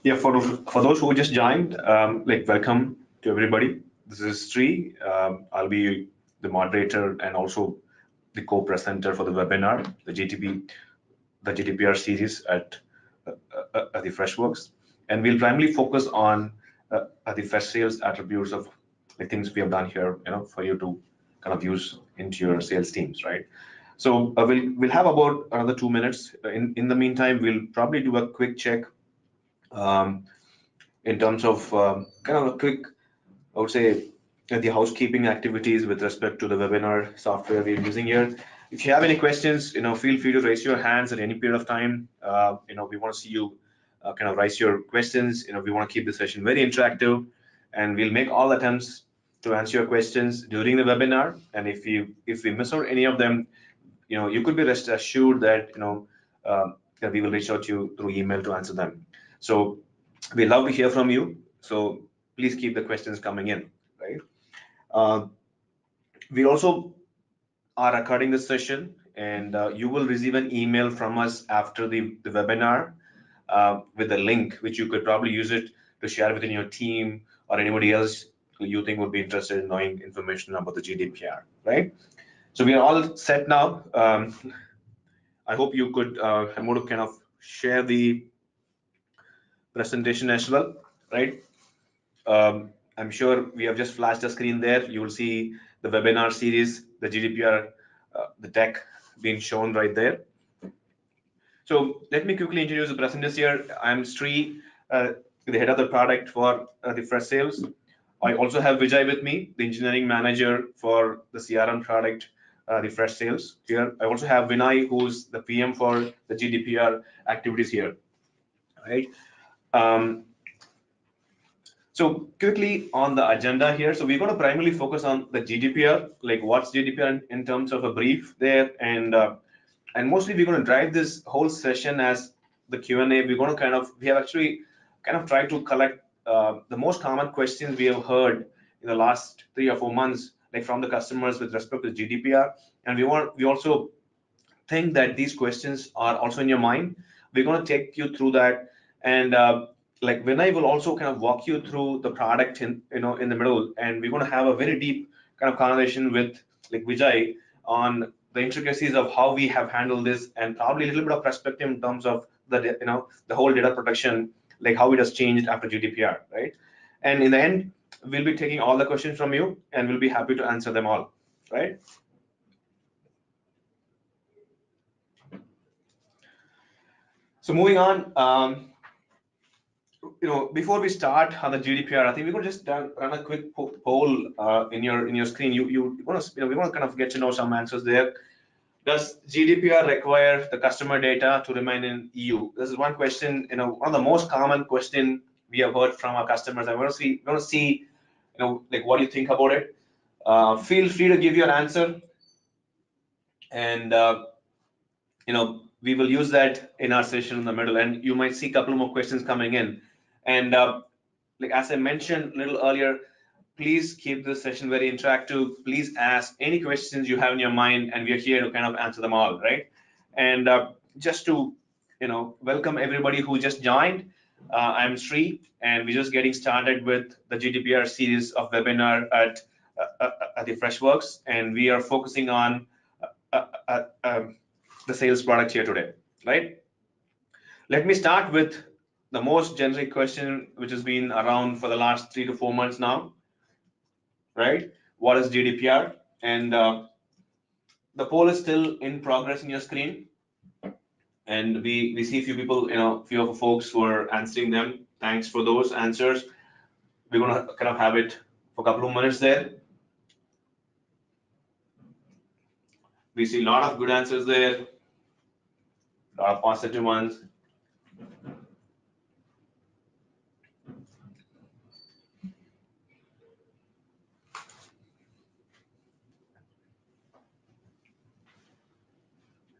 Yeah, for those who just joined, welcome to everybody. This is Sri. I'll be the moderator and also the co-presenter for the webinar, the GDPR series at the Freshworks, and we'll primarily focus on the fresh sales attributes of the things we have done here, for you to kind of use into your sales teams, right? So we'll have about another 2 minutes. In the meantime, we'll probably do a quick check. In terms of kind of a quick, I would say, the housekeeping activities with respect to the webinar software we're using here. If you have any questions, feel free to raise your hands at any period of time. We want to see you kind of raise your questions. We want to keep the session very interactive, and we'll make all attempts to answer your questions during the webinar. And if we miss out any of them, you could be rest assured that that we will reach out to you through email to answer them. So we love to hear from you, so please keep the questions coming in, right? We also are recording this session, and you will receive an email from us after the webinar with a link, which you could probably use it to share within your team or anybody else who you think would be interested in knowing information about the GDPR, right? So we are all set now. I hope you could, I'm going to kind of share the presentation as well, right? I'm sure we have just flashed a screen there. You will see the webinar series, the GDPR, the deck being shown right there. So let me quickly introduce the presenters here. I'm Sri, the head of the product for the Freshsales. I also have Vijay with me, the engineering manager for the CRM product, the Freshsales here. I also have Vinay, who's the PM for the GDPR activities here, right? So quickly on the agenda here, so we're going to primarily focus on the GDPR, like what's GDPR in terms of a brief there, and mostly we're going to drive this whole session as the Q&A. We have actually kind of tried to collect the most common questions we have heard in the last 3 or 4 months, like from the customers with respect to GDPR, and we also think that these questions are also in your mind. We're going to take you through that, and like Vinay will also kind of walk you through the product in the middle, and we're going to have a very deep kind of conversation with like Vijay on the intricacies of how we have handled this, and probably a little bit of perspective in terms of the the whole data protection, like how it has changed after GDPR, right? And in the end, we'll be taking all the questions from you, and we'll be happy to answer them all, right? So moving on. Before we start on the GDPR, I think we're going to just run a quick poll in your screen. You want to, we want to kind of get to know some answers there. Does GDPR require the customer data to remain in EU? This is one question, one of the most common question we have heard from our customers. I want to see, like what do you think about it? Feel free to give your answer, and we will use that in our session in the middle, and you might see a couple more questions coming in. And like as I mentioned a little earlier, please keep this session very interactive. Please ask any questions you have in your mind, and we are here to kind of answer them all, right? And just to welcome everybody who just joined. I'm Sri, and we're just getting started with the GDPR series of webinar at the Freshworks, and we are focusing on the sales product here today, right? Let me start with the most generic question, which has been around for the last 3 to 4 months now, right? What is GDPR? And the poll is still in progress in your screen, and we see a few people, few of the folks who are answering them. Thanks for those answers. We're going to kind of have it for a couple of minutes there. We see a lot of good answers there, a lot of positive ones.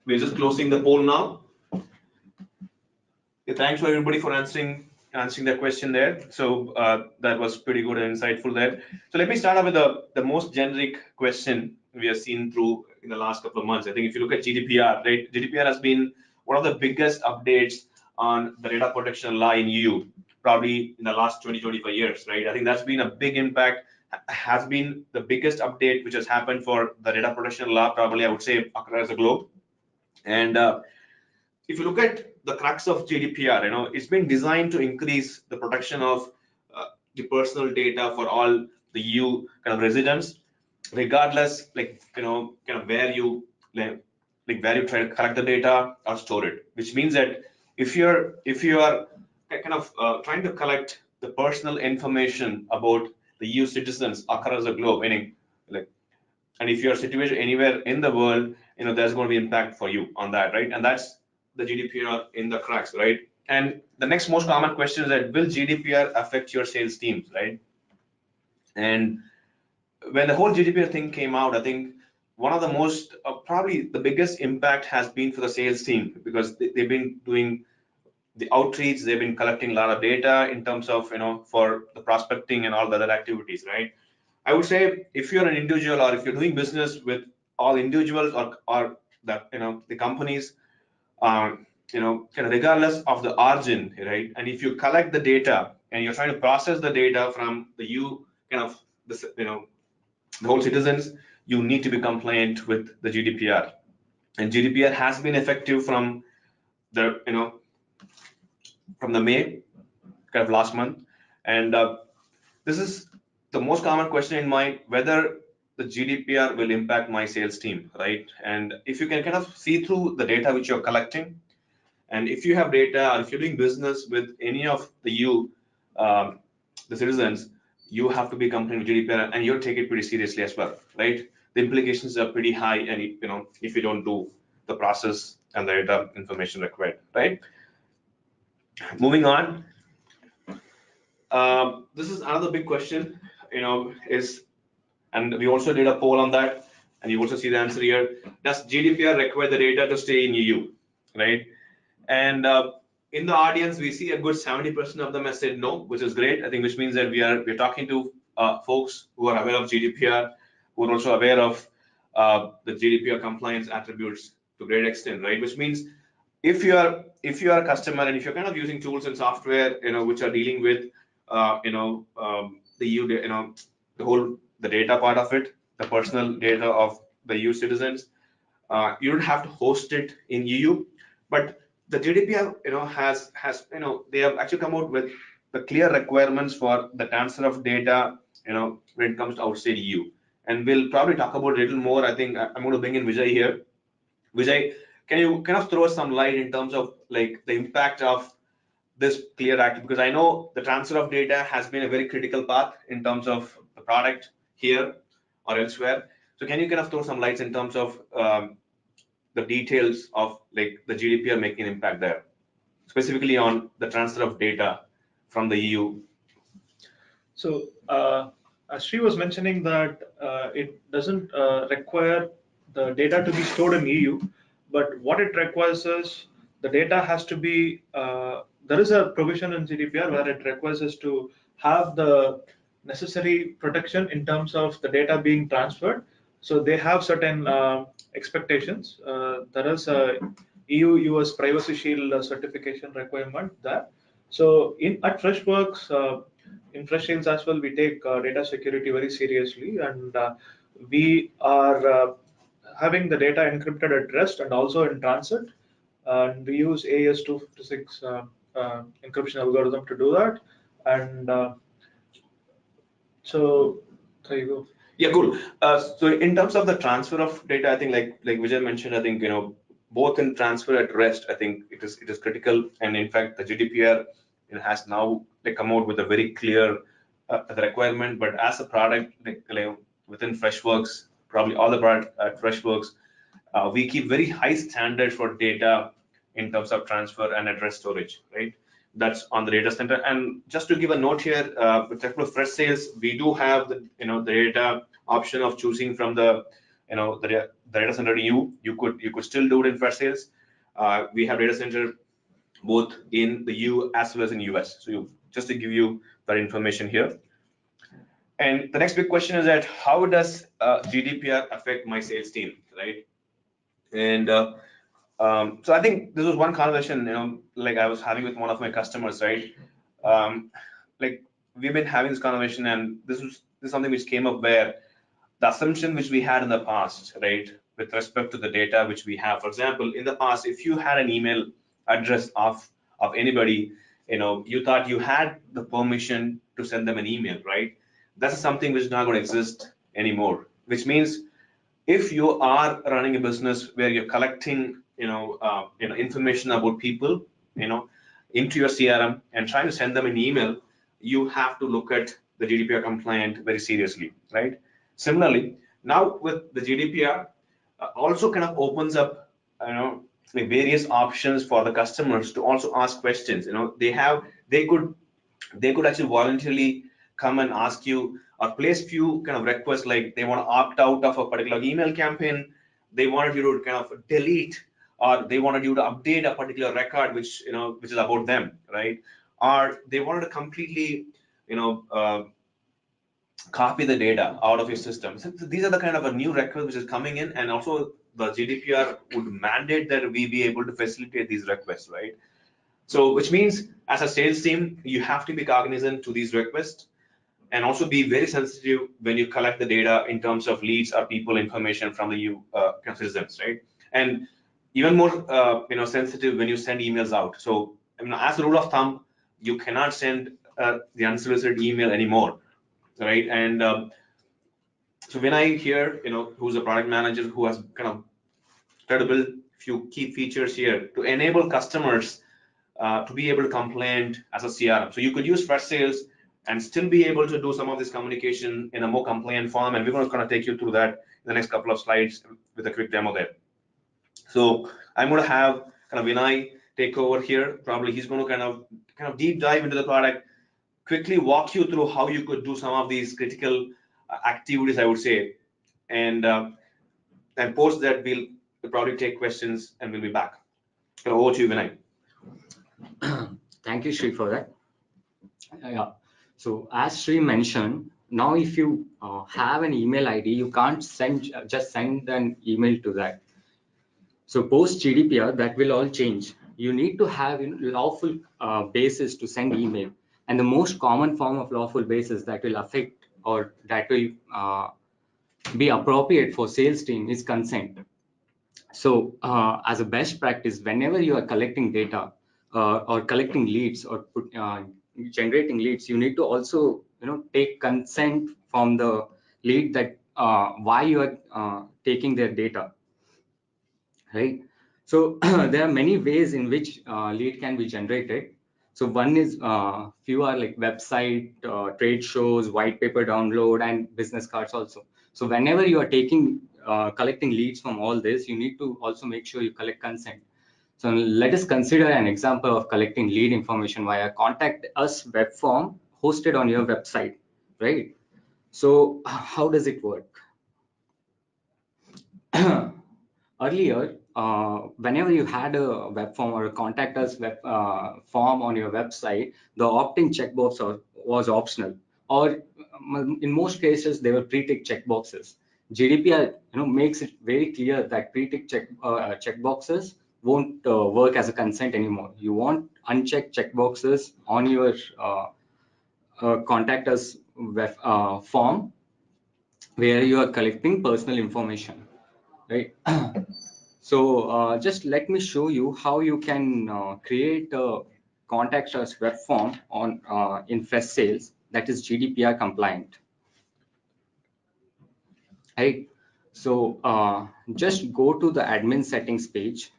We're just closing the poll now. Okay, thanks for everybody for answering that question there. So that was pretty good and insightful there. So let me start off with the most generic question we have seen through in the last couple of months. I think if you look at GDPR, right? GDPR has been one of the biggest updates on the data protection law in EU. probably in the last 20-25 years, right? I think that's been a big impact, has been the biggest update which has happened for the data protection law, probably I would say across the globe. And if you look at the crux of GDPR, it's been designed to increase the protection of the personal data for all the EU kind of residents, regardless, kind of where you where you try to collect the data or store it. Which means that if you are kind of trying to collect the personal information about the EU citizens across the globe, meaning and if you're situated anywhere in the world, there's going to be impact for you on that, right? And that's the GDPR in the cracks, right? And the next most common question is that will GDPR affect your sales teams, right? And when the whole GDPR thing came out, I think one of the most, probably the biggest impact has been for the sales team, because they've been doing the outreach, they've been collecting a lot of data in terms of, for the prospecting and all the other activities, right? I would say if you're an individual or if you're doing business with all individuals or that, the companies, kind of regardless of the origin, right? And if you collect the data and you're trying to process the data from the kind of, the whole citizens, you need to be compliant with the GDPR. And GDPR has been effective from the, from the May, kind of last month. And this is the most common question in mind, whether the GDPR will impact my sales team, right? And if you can kind of see through the data which you're collecting, and if you have data or if you're doing business with any of the the citizens, you have to be compliant with GDPR and you'll take it pretty seriously as well, right? The implications are pretty high, and if you don't do the process and the data information required, right? Moving on, this is another big question, and we also did a poll on that, and you also see the answer here. Does GDPR require the data to stay in EU, right? And in the audience, we see a good 70% of them have said no, which is great. I think which means that we're talking to folks who are aware of GDPR, who are also aware of the GDPR compliance attributes to a great extent, right? Which means if you are a customer and if you're kind of using tools and software, which are dealing with, the EU, the data part of it, the personal data of the EU citizens, you don't have to host it in EU, but the GDPR, has they have actually come out with the clear requirements for the transfer of data, when it comes to outside EU. And we'll probably talk about it a little more. I think I'm going to bring in Vijay here. Vijay, can you kind of throw some light in terms of the impact of this clear act? Because I know the transfer of data has been a very critical path in terms of the product here or elsewhere. So can you kind of throw some lights in terms of the details of the GDPR making an impact there, specifically on the transfer of data from the EU? So as Sri was mentioning that it doesn't require the data to be stored in EU, but what it requires is the data has to be, there is a provision in GDPR where it requires us to have the necessary protection in terms of the data being transferred. So they have certain expectations. There is a EU-US Privacy Shield certification requirement there. So at Freshworks, in Freshsales as well, we take data security very seriously, and we are having the data encrypted at rest and also in transit. And we use AES-256 encryption algorithm to do that. And so there you go. Yeah, cool. So in terms of the transfer of data, I think like Vijay mentioned, I think both in transfer at rest, I think it is critical. And in fact, the GDPR has now come out with a very clear the requirement. But as a product within Freshworks, probably all the product at Freshworks, we keep very high standards for data in terms of transfer and at rest storage, right? That's on the data center. And just to give a note here, with respect to Freshsales, we do have the the data option of choosing from the the data center EU. You could still do it in Freshsales. We have data center both in the EU as well as in US. So just to give you that information here. And the next big question is that how does GDPR affect my sales team, right? And so I think this was one conversation, like I was having with one of my customers, right? like we've been having this conversation, and this is something which came up where the assumption which we had in the past, right, with respect to the data which we have. For example, in the past, if you had an email address of anybody, you thought you had the permission to send them an email, right? That's something which is not going to exist anymore. Which means if you are running a business where you're collecting, information about people, into your CRM and trying to send them an email, you have to look at the GDPR compliant very seriously, right? Similarly, now with the GDPR, also kind of opens up, like various options for the customers to also ask questions. They could actually voluntarily come and ask you or place few kind of requests, like they want to opt out of a particular email campaign, they wanted you to kind of delete, or they wanted you to update a particular record which is about them, right? Or they wanted to completely, you know, uh, copy the data out of your system. So these are the kind of a new request which is coming in, and also the GDPR would mandate that we be able to facilitate these requests, right? So which means as a sales team, you have to be cognizant to these requests and also be very sensitive when you collect the data in terms of leads or people information from the citizens, right? And even more, sensitive when you send emails out. So, as a rule of thumb, you cannot send the unsolicited email anymore, right? And so when I hear, who's a product manager who has kind of tried to build few key features here to enable customers to be able to complain as a CRM. So you could use Freshsales and still be able to do some of this communication in a more compliant form. And we're going to kind of take you through that in the next couple of slides with a quick demo there. So I'm going to have kind of Vinay take over here. Probably he's going to kind of deep dive into the product, quickly walk you through how you could do some of these critical activities, I would say, and post that we'll probably take questions and we'll be back. Over to you, Vinay. Thank you, Sri, for that. Yeah. So as Sri mentioned, now if you have an email ID, you can't just send an email to that. So post GDPR, that will all change. You need to have lawful basis to send email, and the most common form of lawful basis that will affect or that will be appropriate for sales team is consent. So as a best practice, whenever you are collecting data or collecting leads or generating leads, you need to also take consent from the lead that why you are taking their data, right? So there are many ways in which lead can be generated. So one is few are like website, trade shows, white paper download, and business cards also. So whenever you are taking collecting leads from all this, you need to also make sure you collect consent. So let us consider an example of collecting lead information via contact us web form hosted on your website, right? So how does it work? Earlier, whenever you had a web form or a contact us web form on your website, the opt-in checkbox was optional, or in most cases they were pre-tick checkboxes. GDPR, makes it very clear that pre-tick checkboxes won't work as a consent anymore. You want unchecked checkboxes on your contact us web form where you are collecting personal information, right? So just let me show you how you can create a contact us web form on in Freshsales that is GDPR compliant. Right. So just go to the admin settings page,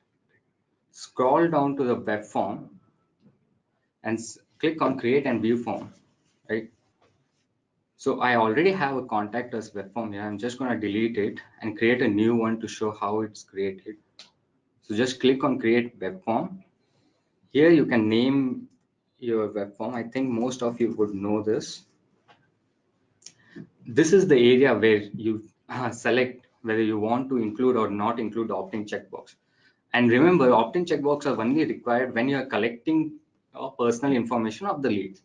scroll down to the web form, and click on create and view form. Right. So I already have a contact us web form here. I'm just going to delete it and create a new one to show how it's created. So just click on create web form. Here you can name your web form. I think most of you would know this. This is the area where you select whether you want to include or not include the opt-in checkbox. And remember, opt-in checkbox are only required when you are collecting personal information of the lead.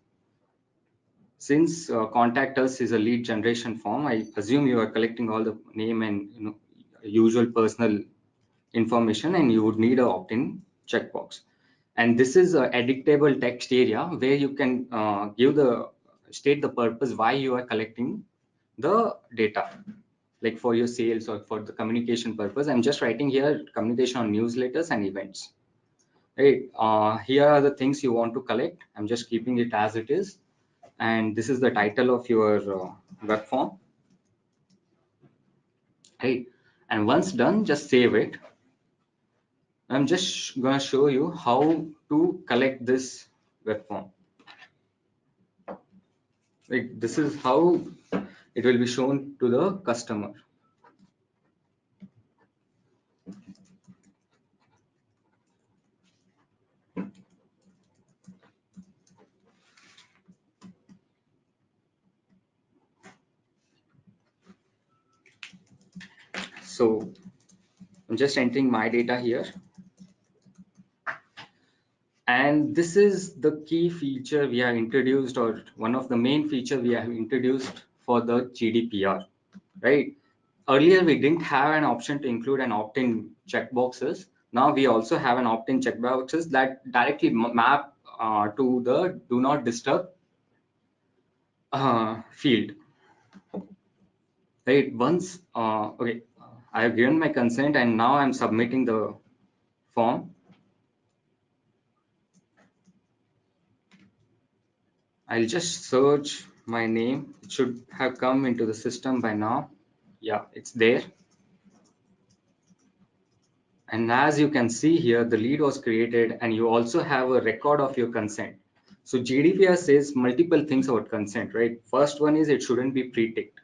Since contact us is a lead generation form, I assume you are collecting all the name and usual personal information, and you would need an opt-in checkbox. And this is a editable text area where you can state the purpose why you are collecting the data, like for your sales or for the communication purpose. I'm just writing here communication on newsletters and events. Right. Here are the things you want to collect. I'm just keeping it as it is. And this is the title of your web form. Right. And once done, just save it. I'm just going to show you how to collect this web form. Right. This is how it will be shown to the customer. So I'm just entering my data here. And this is the key feature we have introduced, or one of the main feature we have introduced for the GDPR, right? Earlier, we didn't have an option to include an opt-in checkboxes. Now we also have an opt-in checkboxes that directly map to the do not disturb field. Right, once, okay, I have given my consent and now I'm submitting the form. I'll just search my name. It should have come into the system by now. Yeah, it's there. And as you can see here, the lead was created and you also have a record of your consent. So GDPR says multiple things about consent, right? First one is it shouldn't be pre-ticked.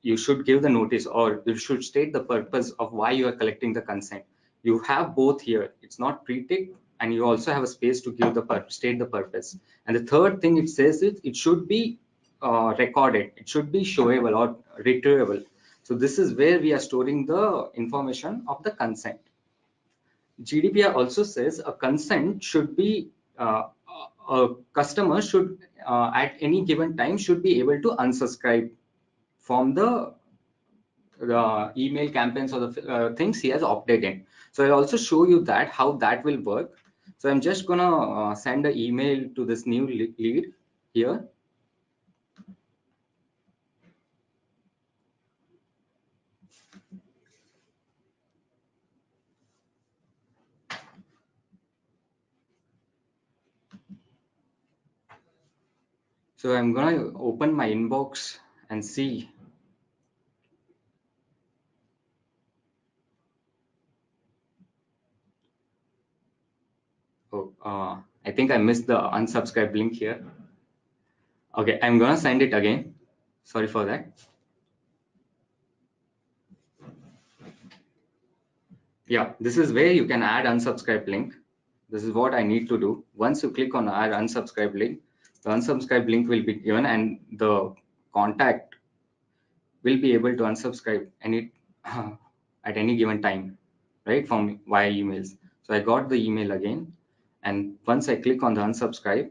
You should give the notice, or you should state the purpose of why you are collecting the consent. You have both here. It's not pre-ticked, and you also have a space to give the state the purpose. And the third thing it says is it should be recorded. It should be showable or retrievable. So this is where we are storing the information of the consent. GDPR also says a consent should be a customer should at any given time should be able to unsubscribe from the email campaigns or the things he has opted in. So I'll also show you that how that will work. So I'm just gonna send an email to this new lead here. So I'm gonna open my inbox and see. Oh, I think I missed the unsubscribe link here. Okay, I'm gonna send it again. Sorry for that. Yeah, this is where you can add unsubscribe link. This is what I need to do. Once you click on add unsubscribe link, the unsubscribe link will be given and the contact will be able to unsubscribe any at any given time, right, from via emails. So I got the email again, and once I click on the unsubscribe,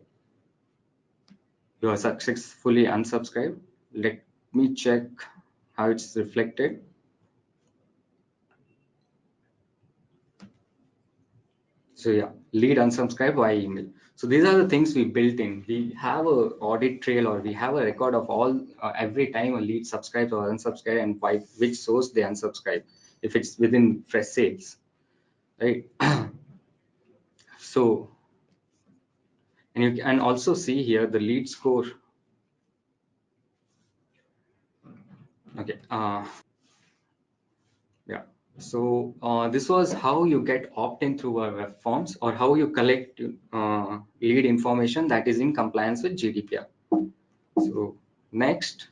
you are successfully unsubscribed. Let me check how it's reflected. So yeah, lead unsubscribe via email. So these are the things we built in. We have a audit trail, or we have a record of all every time a lead subscribes or unsubscribe and by which source they unsubscribe, if it's within Freshsales, right? So, and you can also see here the lead score. Okay. Yeah. So this was how you get opt-in through our web forms, or how you collect lead information that is in compliance with GDPR. So next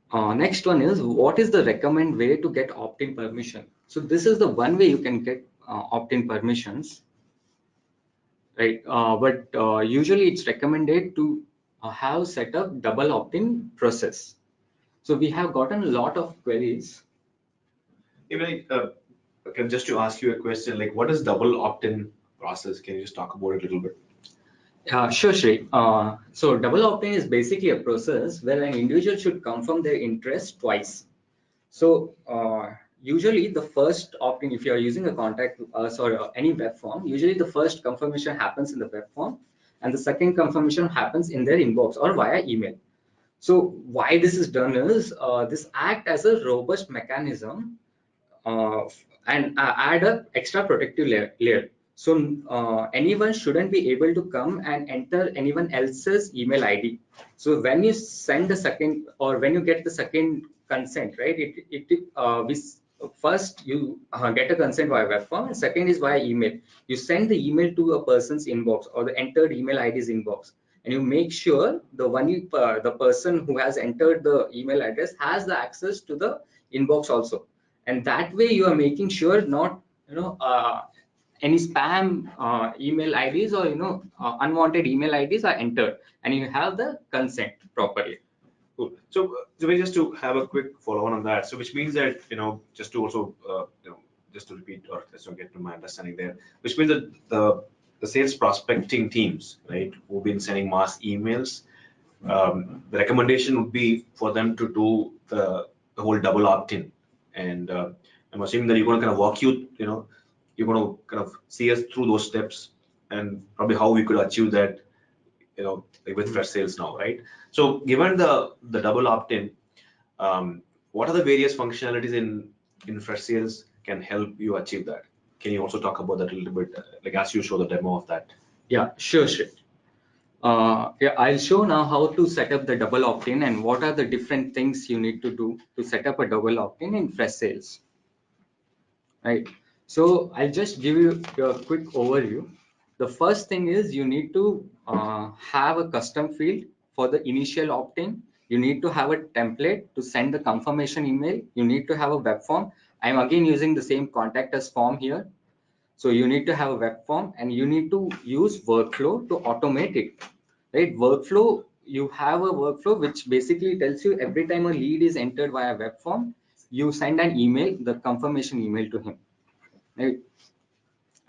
one is, what is the recommend way to get opt-in permission? So this is the one way you can get opt-in permissions, right? But usually it's recommended to have set up double opt-in process. So we have gotten a lot of queries. Even just to ask you a question, like what is double opt-in process? Can you just talk about it a little bit? Sure, Shri. So double opt-in is basically a process where an individual should confirm their interest twice. So usually the first opt-in, if you are using a contact us or any web form, usually the first confirmation happens in the web form and the second confirmation happens in their inbox or via email. So why this is done is this act as a robust mechanism uh, and add a extra protective layer. So anyone shouldn't be able to come and enter anyone else's email ID. So when you send the second or when you get the second consent, right? First you get a consent via web form, and second is via email. You send the email to a person's inbox or the entered email ID's inbox, and you make sure the person who has entered the email address has the access to the inbox also, and that way you are making sure not any spam email IDs or unwanted email IDs are entered, and you have the consent properly. Cool. So we just to have a quick follow on that. So which means that just to also just to repeat or just to get to my understanding there, which means that the sales prospecting teams, right, who've been sending mass emails, the recommendation would be for them to do the whole double opt-in, and I'm assuming that you're going to kind of you're going to kind of see us through those steps and probably how we could achieve that, like with Freshsales now, right? So given the double opt-in, what are the various functionalities in Freshsales can help you achieve that? Can you also talk about that a little bit, like as you show the demo of that? Yeah, sure. Yeah, I'll show now how to set up the double opt-in and what are the different things you need to do to set up a double opt-in in Freshsales. Right. So I'll just give you a quick overview. The first thing is you need to have a custom field for the initial opt-in. You need to have a template to send the confirmation email. You need to have a web form. I'm again using the same contact us form here. So you need to have a web form and you need to use workflow to automate it. Right? Workflow, you have a workflow which basically tells you every time a lead is entered via web form, you send an email, the confirmation email to him. Right?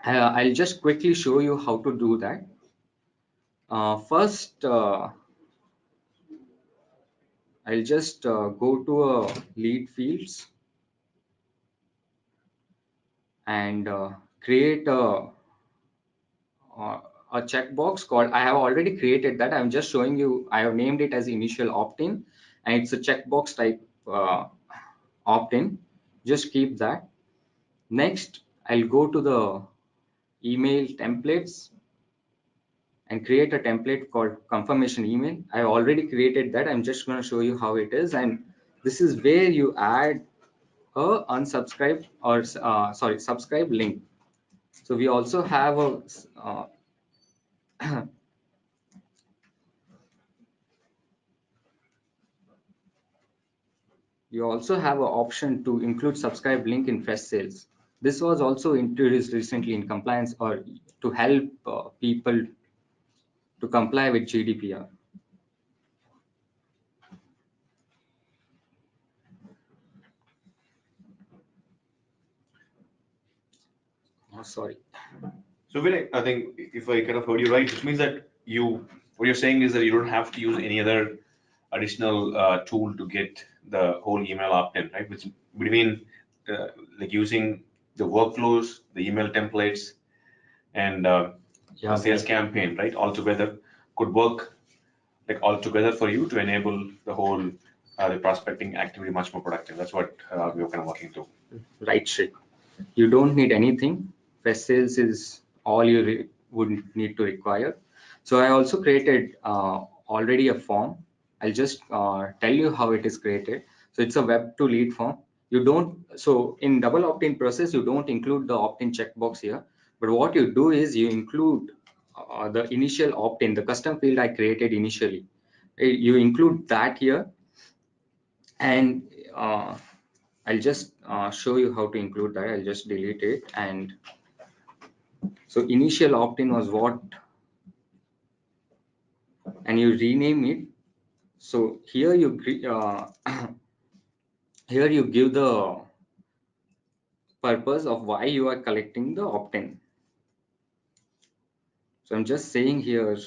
I'll just quickly show you how to do that. First, I'll just go to lead fields and create a checkbox called, I have already created that. I'm just showing you, I have named it as initial opt-in, and it's a checkbox type opt-in. Just keep that. Next, I'll go to the email templates and create a template called confirmation email. I already created that. I'm just going to show you how it is. And this is where you add a unsubscribe or subscribe link. So we also have a you also have an option to include subscribe link in Freshsales. This was also introduced recently in compliance or to help people to comply with GDPR. Oh, sorry. So Vinay, I think if I kind of heard you right, which means that what you're saying is that you don't have to use any other additional tool to get the whole email opt-in, right? Which between like using the workflows, the email templates, and Yeah, the sales campaign, right? All together could work like all together for you to enable the whole the prospecting activity much more productive. That's what we were kind of working to. right, Shri. You don't need anything. Freshsales is all you would need to require. So I also created already a form. I'll just tell you how it is created. So it's a web to lead form. You don't, so in double opt-in process, you don't include the opt-in checkbox here. But what you do is you include the initial opt-in, the custom field I created initially. You include that here, and I'll just show you how to include that. I'll just delete it. And so initial opt-in was what, and you rename it. So here you here you give the purpose of why you are collecting the opt-in. So I'm just saying here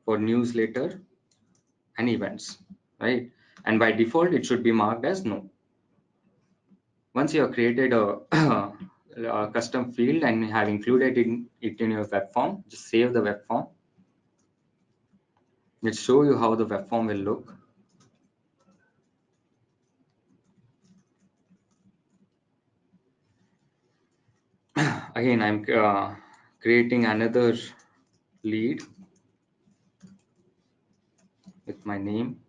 for newsletter and events, right? And by default, it should be marked as no. Once you have created a custom field and have included it in your web form, just save the web form. Let's show you how the web form will look. Again, I'm creating another lead with my name.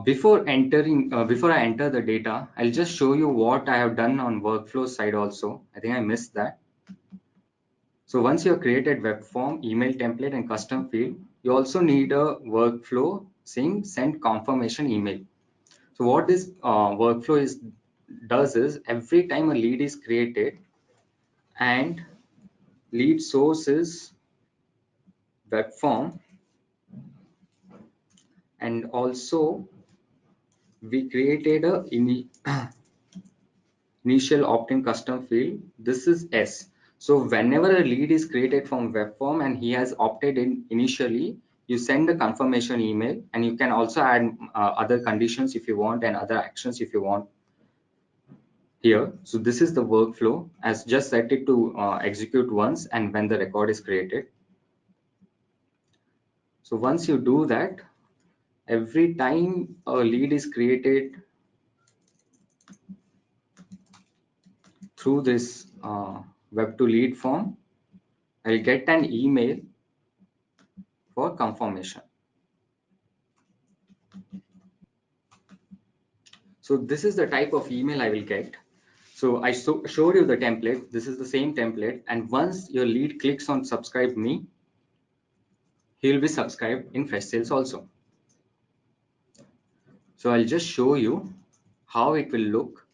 Before I enter the data, I'll just show you what I have done on workflow side also. I think I missed that. So once you have created web form, email template, and custom field, you also need a workflow saying send confirmation email. So what this workflow does is every time a lead is created and lead source is web form, and also we created a initial opt-in custom field. This is S. So whenever a lead is created from web form and he has opted in initially, you send a confirmation email, and you can also add other conditions if you want and other actions if you want here. So this is the workflow. As just set it to execute once and when the record is created. So once you do that, every time a lead is created through this web to lead form, I'll get an email for confirmation. So this is the type of email I will get. So I showed you the template. This is the same template. And once your lead clicks on subscribe me, he will be subscribed in Freshsales also. So I'll just show you how it will look.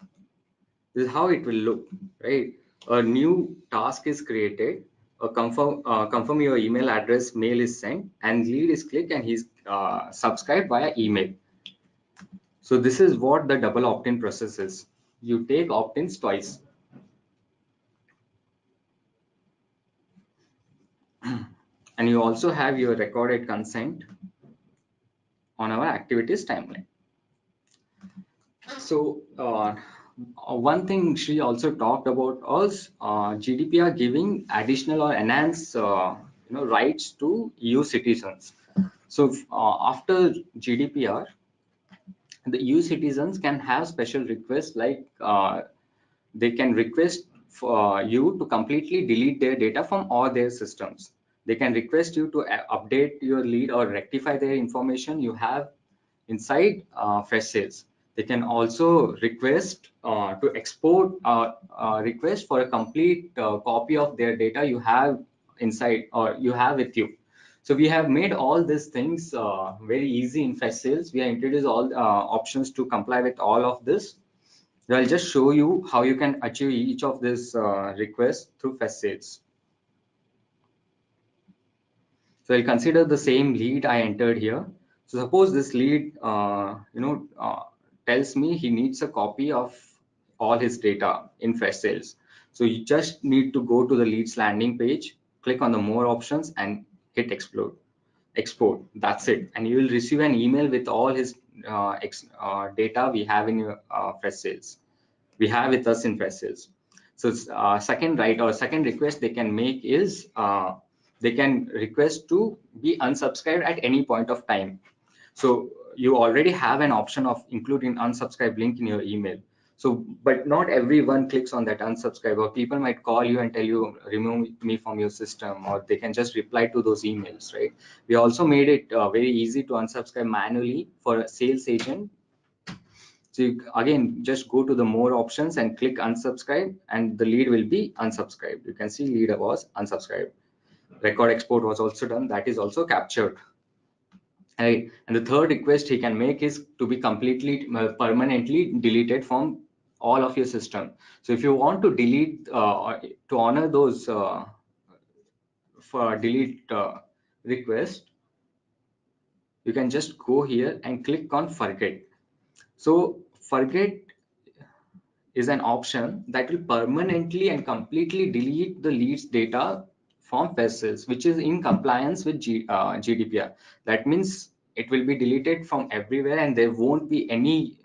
This is how it will look, right? A new task is created, a confirm your email address mail is sent, and lead is clicked and he's subscribed via email. So this is what the double opt-in process is. You take opt-ins twice. And you also have your recorded consent on our activities timeline. So one thing she also talked about was GDPR giving additional or enhanced rights to EU citizens. So after GDPR, the EU citizens can have special requests like they can request for you to completely delete their data from all their systems. They can request you to update your lead or rectify their information you have inside Freshsales. They can also request to export request for a complete copy of their data you have inside or you have with you. So we have made all these things very easy in Freshsales. We have introduced all options to comply with all of this. So I'll just show you how you can achieve each of these requests through Freshsales. So I'll consider the same lead I entered here. So suppose this lead, tells me he needs a copy of all his data in Freshsales. So you just need to go to the leads landing page, click on the more options and hit export. That's it. And you will receive an email with all his data we have in your Freshsales. We have with us in Freshsales. So second request they can make is they can request to be unsubscribed at any point of time. So you already have an option of including unsubscribe link in your email. So, but not everyone clicks on that unsubscribe, or people might call you and tell you remove me from your system, or they can just reply to those emails, right? We also made it very easy to unsubscribe manually for a sales agent. So you, again, just go to the more options and click unsubscribe and the lead will be unsubscribed. You can see lead was unsubscribed. Record export was also done. That is also captured. Right. And the third request he can make is to be completely permanently deleted from all of your system. So if you want to delete to honor those for delete request, you can just go here and click on forget. So forget is an option that will permanently and completely delete the leads data from Freshsales, which is in compliance with GDPR. That means it will be deleted from everywhere, and there won't be any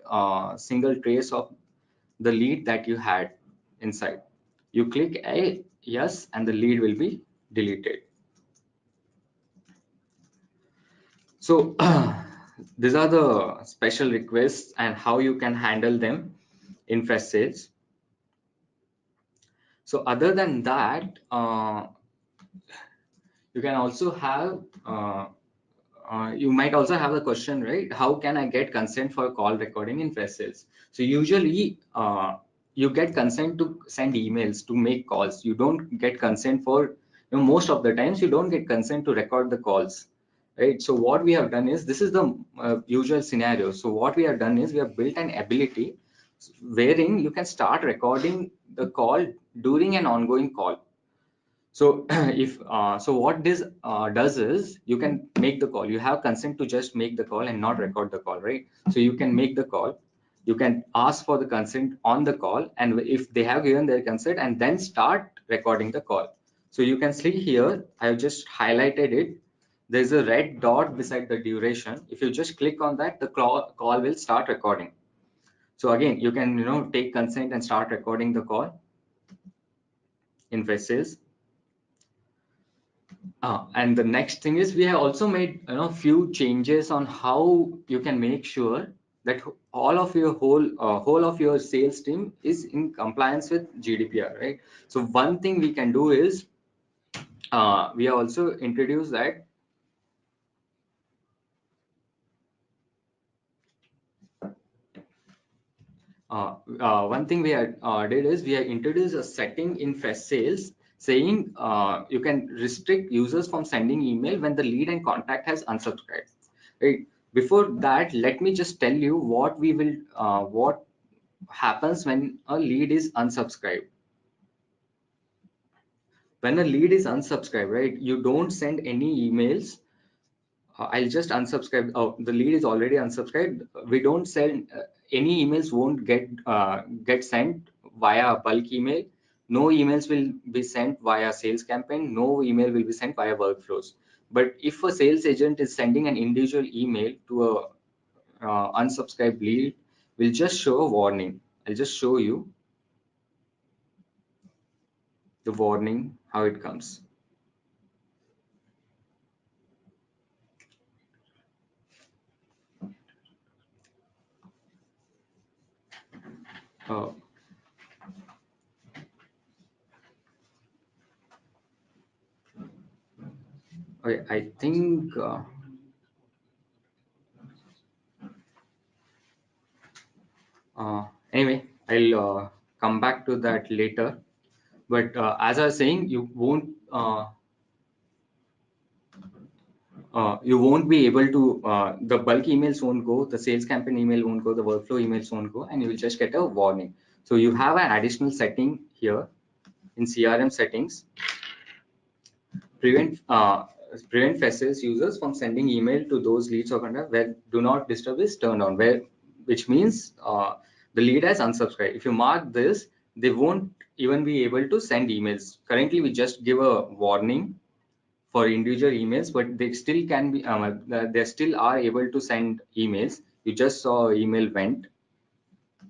single trace of the lead that you had inside. You click a yes, and the lead will be deleted. So these are the special requests and how you can handle them in Freshsales. So other than that, you can also have you might also have the question, right? How can I get consent for call recording in Freshsales? So usually you get consent to send emails, to make calls. You don't get consent for, most of the times you don't get consent to record the calls, right? So what we have done is, this is the usual scenario. So what we have done is, we have built an ability wherein you can start recording the call during an ongoing call. So if so what this does is, you can make the call. You have consent to just make the call and not record the call, right? So you can make the call, you can ask for the consent on the call, and if they have given their consent, and then start recording the call. So you can see here, I have just highlighted it. There's a red dot beside the duration. If you just click on that, the call will start recording. So again, you can take consent and start recording the call in Freshsales. And the next thing is, we have also made few changes on how you can make sure that all of your whole of your sales team is in compliance with GDPR, right? So one thing we can do is, we have also introduced that one thing we had did is, we have introduced a setting in Freshsales saying you can restrict users from sending email when the lead and contact has unsubscribed, right? Before that, let me just tell you what happens when a lead is unsubscribed. When a lead is unsubscribed, right, you don't send any emails. I'll just unsubscribe. Oh, the lead is already unsubscribed. We don't send any emails. Won't get sent via bulk email. No emails will be sent via sales campaign. No email will be sent via workflows. But if a sales agent is sending an individual email to a unsubscribed lead, we'll just show a warning. I'll just show you the warning, how it comes. Okay, I think anyway, I'll come back to that later. But as I was saying, you won't be able to, the bulk emails won't go, the sales campaign email won't go, the workflow emails won't go, and you will just get a warning. So you have an additional setting here in CRM settings, prevent Freshsales users from sending email to those leads or contact where do not disturb is turned on, which means the lead has unsubscribed. If you mark this, they won't even be able to send emails. Currently, we just give a warning for individual emails, but they still can be, they still are able to send emails. You just saw email went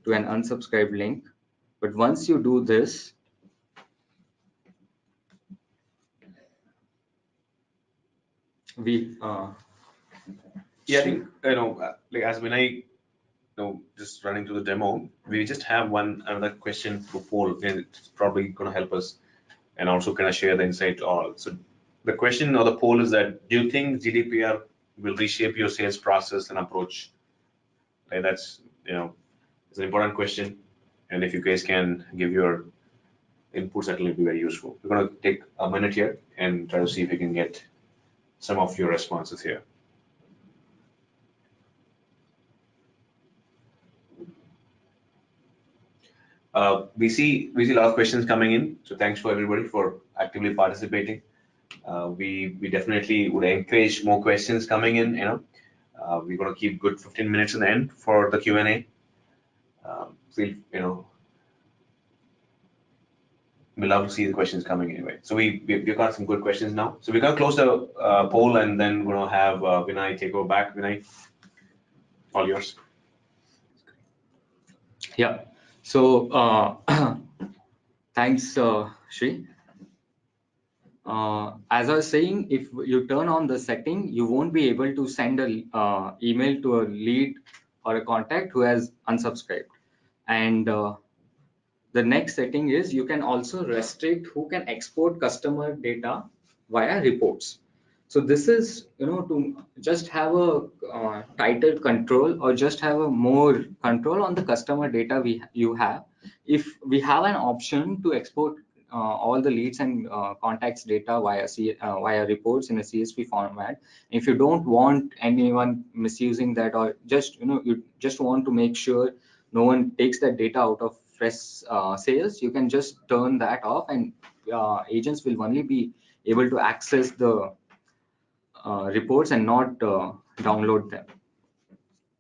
to an unsubscribed link, but once you do this, we Yeah, I think like as when I just running through the demo, we just have another question to poll, and it's probably going to help us and also kind of share the insight all. So the question or the poll is that, do you think GDPR will reshape your sales process and approach? Right, that's it's an important question, and if you guys can give your inputs, that will be very useful. We're going to take a minute here and try to see if we can get some of your responses here. We see a lot of questions coming in, so thanks for everybody for actively participating. We definitely would encourage more questions coming in. We're going to keep good 15 minutes in the end for the Q&A. Feel we love to see the questions coming anyway. So we've got some good questions now. So we're gonna close the poll, and then we're gonna have Vinay take over back. Vinay, all yours. Yeah. So thanks, Shri. As I was saying, if you turn on the setting, you won't be able to send a email to a lead or a contact who has unsubscribed. And the next setting is you can also restrict who can export customer data via reports. So this is, to just have a tighter control or just have a more control on the customer data you have. If we have an option to export all the leads and contacts data via reports in a CSV format, if you don't want anyone misusing that, or just you just want to make sure no one takes that data out of Freshsales, you can just turn that off, and agents will only be able to access the reports and not download them.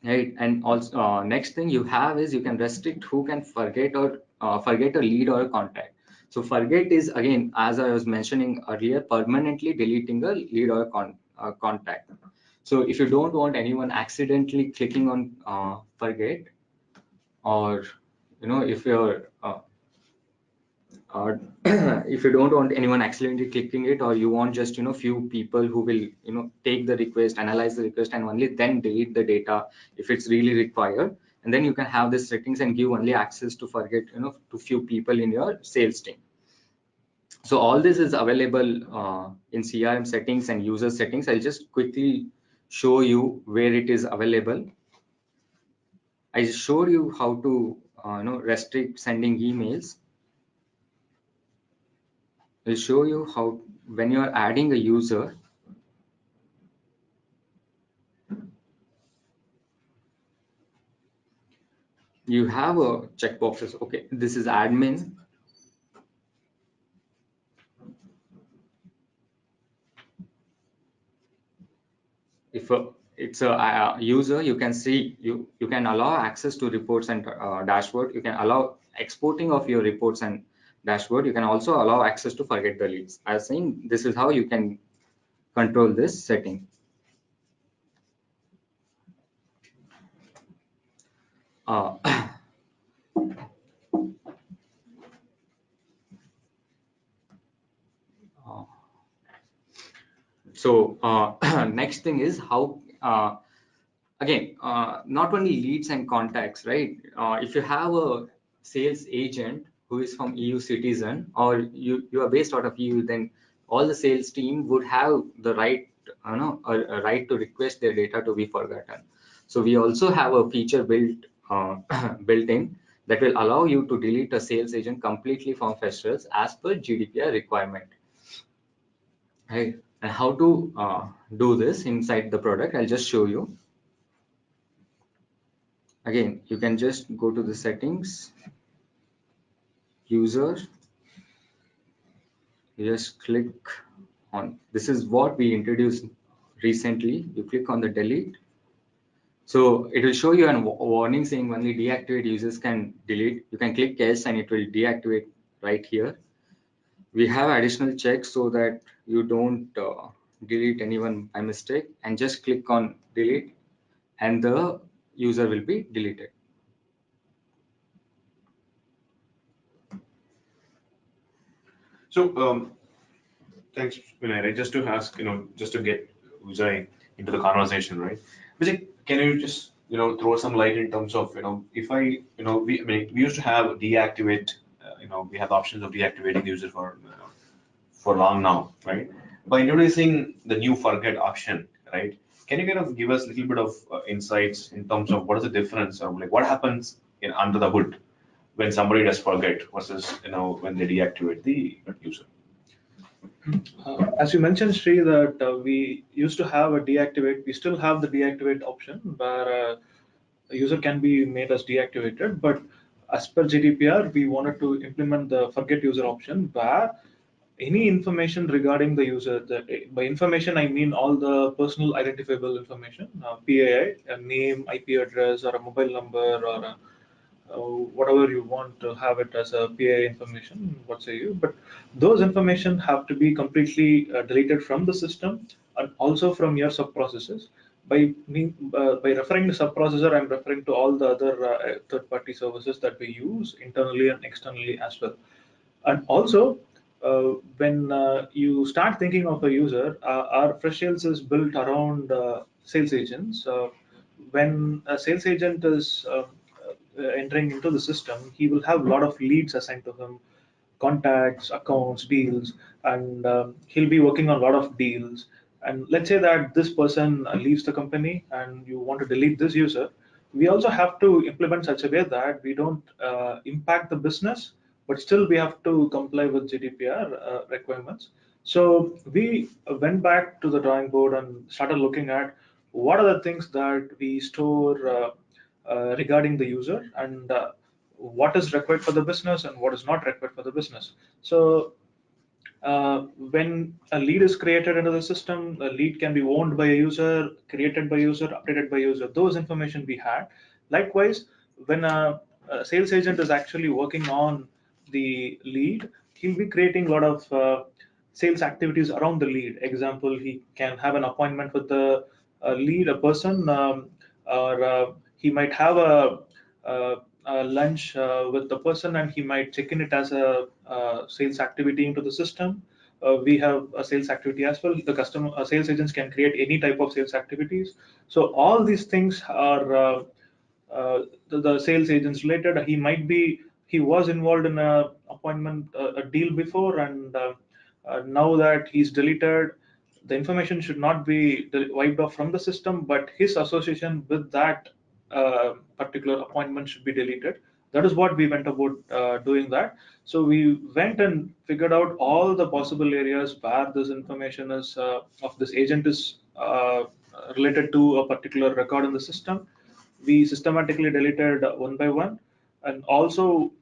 Right, and also next thing you have is you can restrict who can forget a lead or a contact. So forget is, again, as I was mentioning earlier, permanently deleting a lead or a contact. So if you don't want anyone accidentally clicking on forget, or if you're or if you don't want anyone accidentally clicking it, or you want just few people who will take the request, analyze the request, and only then delete the data if it's really required, and then you can have the settings and give only access to forget to few people in your sales team. So all this is available in CRM settings and user settings. I'll just quickly show you where it is available. I showed you how to restrict sending emails. I'll show you how, when you're adding a user, you have a checkboxes. Okay, this is admin. If it's a user, you can see, you can allow access to reports and dashboard. You can allow exporting of your reports and dashboard. You can also allow access to forget the leads. I was saying this is how you can control this setting. So next thing is how, again, not only leads and contacts, right? If you have a sales agent who is from EU citizen, or you are based out of EU, then all the sales team would have the right, a right to request their data to be forgotten. So we also have a feature built in that will allow you to delete a sales agent completely from Freshsales as per GDPR requirement. Right? And how to do this inside the product, I'll just show you. Again, you can just go to the settings, user, you just click on, this is what we introduced recently. You click on the delete. So it will show you a warning saying only deactivate users can delete. You can click yes and it will deactivate right here. We have additional checks so that you don't delete anyone by mistake, and just click on delete and the user will be deleted. So thanks, Vinay. Just to ask, just to get Vijay into the conversation, right? Vijay, can you just throw some light in terms of if we used to have deactivate, we have options of deactivating the user for long now, right? By introducing the new forget option, right? Can you kind of give us a little bit of insights in terms of what is the difference, or like what happens under the hood when somebody does forget versus when they deactivate the user? As you mentioned, Sri, that we used to have a deactivate. We still have the deactivate option where a user can be made as deactivated, but as per GDPR, we wanted to implement the forget user option where any information regarding the user, by information I mean all the personal identifiable information, PII, a name, IP address, or a mobile number, or whatever you want to have it as a PA information, what say you, but those information have to be completely deleted from the system and also from your sub-processes. By referring to sub-processor, I'm referring to all the other third-party services that we use internally and externally as well. And also, when you start thinking of a user, our Freshsales is built around sales agents. When a sales agent is entering into the system, he will have a lot of leads assigned to him, contacts, accounts, deals, and he'll be working on a lot of deals. And let's say that this person leaves the company and you want to delete this user. We also have to implement such a way that we don't impact the business, but still we have to comply with GDPR requirements. So we went back to the drawing board and started looking at what are the things that we store regarding the user, and what is required for the business and what is not required for the business. So when a lead is created into the system, the lead can be owned by a user, created by user, updated by user. Those information we had. Likewise, when a sales agent is actually working on the lead, he'll be creating a lot of sales activities around the lead. Example, he can have an appointment with the lead, a person, or he might have a lunch with the person, and he might check in it as a sales activity into the system. We have a sales activity as well. The customer sales agents can create any type of sales activities. So all these things are the sales agents related. He was involved in a appointment, a deal before, and now that he's deleted, the information should not be wiped off from the system, but his association with that particular appointment should be deleted. That is what we went about doing that. So we went and figured out all the possible areas where this information is of this agent is related to a particular record in the system. We systematically deleted one by one, and also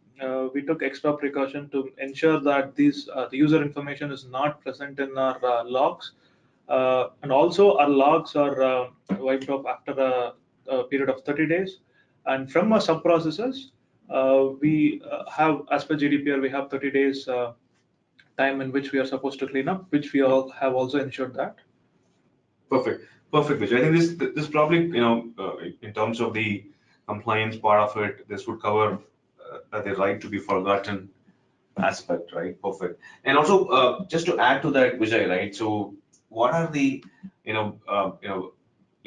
we took extra precaution to ensure that the user information is not present in our logs, and also our logs are wiped off after a period of 30 days. And from our sub processes, we have, as per GDPR, we have 30 days time in which we are supposed to clean up, which we all have also ensured that. Perfect, perfect, Vijay. I think this probably, in terms of the compliance part of it, this would cover the right to be forgotten aspect, right? Perfect. And also, just to add to that, Vijay, right? So, what are the,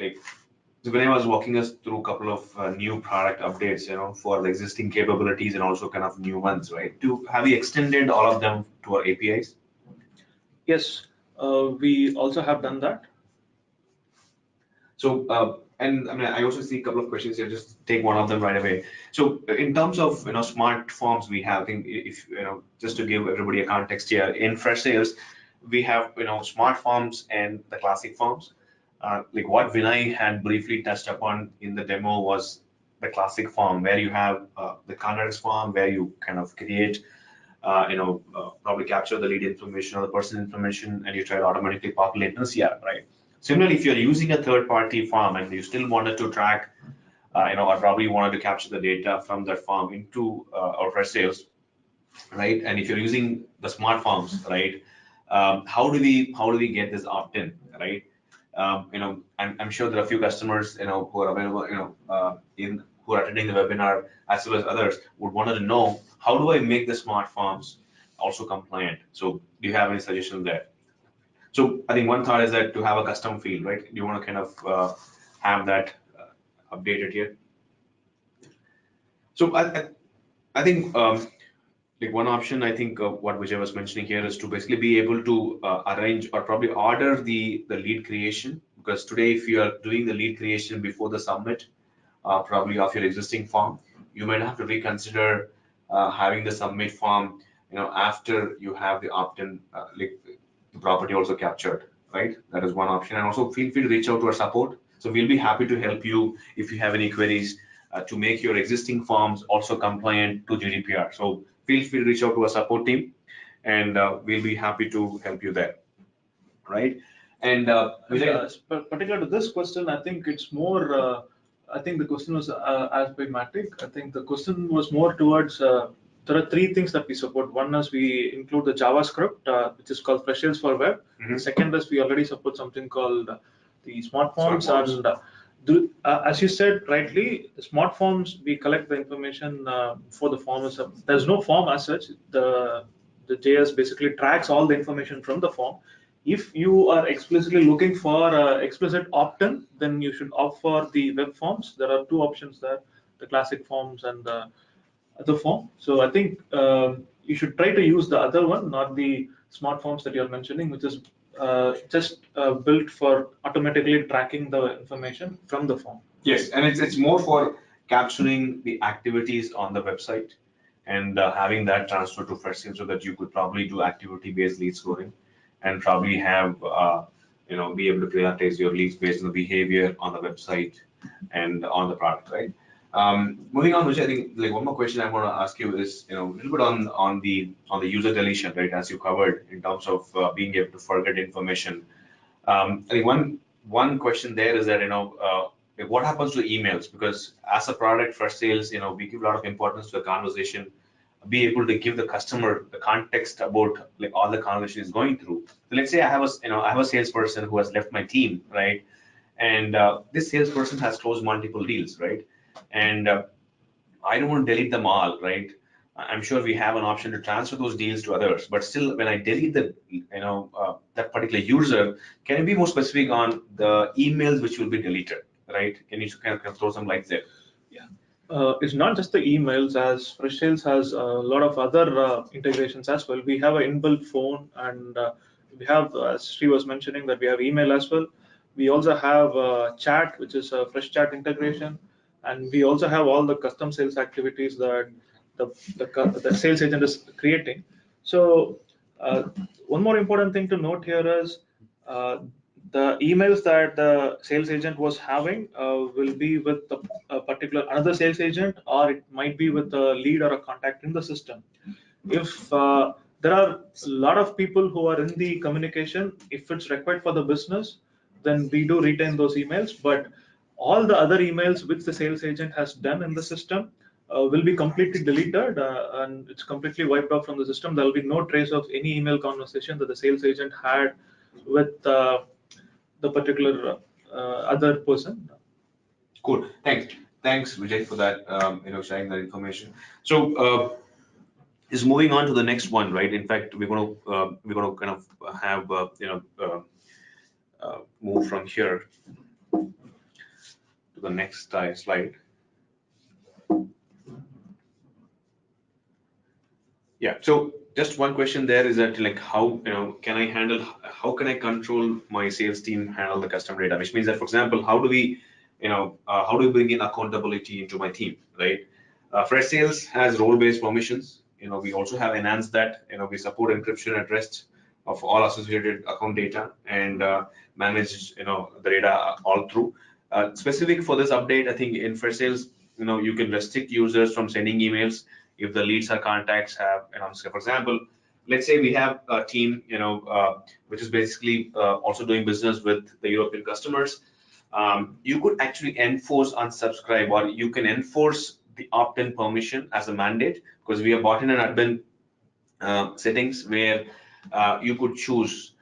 like, so when I was walking us through a couple of new product updates, for the existing capabilities and also kind of new ones, right? Have you extended all of them to our APIs? Yes, we also have done that. So, and I mean, I also see a couple of questions here. Just take one of them right away. So, in terms of smart forms, we have. I think if just to give everybody a context here, in Freshsales, we have smart forms and the classic forms. Like what Vinay had briefly touched upon in the demo was the classic form, where you have the context form, where you kind of create, probably capture the lead information or the person information, and you try to automatically populate in the CRM, right? Similarly, if you're using a third-party farm and you still wanted to track, or probably wanted to capture the data from that farm into our Freshsales, right? And if you're using the smart farms, right? How do we get this opt-in, right? I'm sure there are a few customers, who are available, who are attending the webinar, as well as others, would want to know, how do I make the smart farms also compliant? So, do you have any suggestions there? So I think one thought is that to have a custom field, right? You want to kind of have that updated here. So I think like one option, I think what Vijay was mentioning here is to basically be able to arrange or probably order the lead creation, because today if you are doing the lead creation before the submit, probably of your existing form, you might have to reconsider having the submit form, after you have the opt-in like the property also captured, right? That is one option. And also feel free to reach out to our support. So we'll be happy to help you if you have any queries to make your existing forms also compliant to GDPR. So feel free to reach out to our support team, and we'll be happy to help you there, right? And particular to this question, I think it's more I think the question was asthmatic. I think the question was more towards there are three things that we support. One is we include the JavaScript, which is called Freshsales for Web. Mhm. The second is we already support something called the smart forms. Smart forms. And as you said rightly, the smart forms, we collect the information for the form. There's no form as such. The JS basically tracks all the information from the form. If you are explicitly looking for explicit opt-in, then you should opt for the web forms. There are two options there, the classic forms and the other form. So I think you should try to use the other one, not the smart forms that you're mentioning, which is just built for automatically tracking the information from the form. Yes, and it's more for capturing the activities on the website and having that transfer to Freshsales so that you could probably do activity-based lead scoring and probably have be able to prioritize your leads based on the behavior on the website and on the product, right? Moving on, which I think like one more question I want to ask you is a little bit on the user deletion, right? As you covered in terms of being able to forget information. I think one question there is that like what happens to emails? Because as a product for sales, we give a lot of importance to the conversation, be able to give the customer the context about like all the conversation is going through. So let's say I have a salesperson who has left my team, right? And this salesperson has closed multiple deals, right? And I don't want to delete them all, right? I'm sure we have an option to transfer those deals to others, but still, when I delete that particular user, can you be more specific on the emails which will be deleted, right? Can you kind of throw some light there? Yeah. It's not just the emails, as Freshsales has a lot of other integrations as well. We have an inbuilt phone, and we have, as Sri was mentioning, that we have email as well. We also have chat, which is a Fresh Chat integration, and we also have all the custom sales activities that the sales agent is creating. So one more important thing to note here is the emails that the sales agent was having will be with a particular another sales agent, or it might be with a lead or a contact in the system. If there are a lot of people who are in the communication, if it's required for the business, then we do retain those emails. But all the other emails which the sales agent has done in the system will be completely deleted, and it's completely wiped out from the system. There will be no trace of any email conversation that the sales agent had with the particular other person. Cool. Thanks, Vijay, for that. Sharing that information. So, is moving on to the next one, right? In fact, we're gonna kind of have move from here to the next slide. Yeah. So just one question there is that like how how can I control my sales team handle the customer data? Which means that, for example, how do we bring in accountability into my team, right? Freshsales has role-based permissions. We also have enhanced that. We support encryption at rest of all associated account data and manage the data all through. Specific for this update, I think in Freshsales, you can restrict users from sending emails if the leads or contacts have, so for example, let's say we have a team, which is basically also doing business with the European customers. You could actually enforce unsubscribe, or you can enforce the opt-in permission as a mandate, because we have brought in an admin settings where you could choose,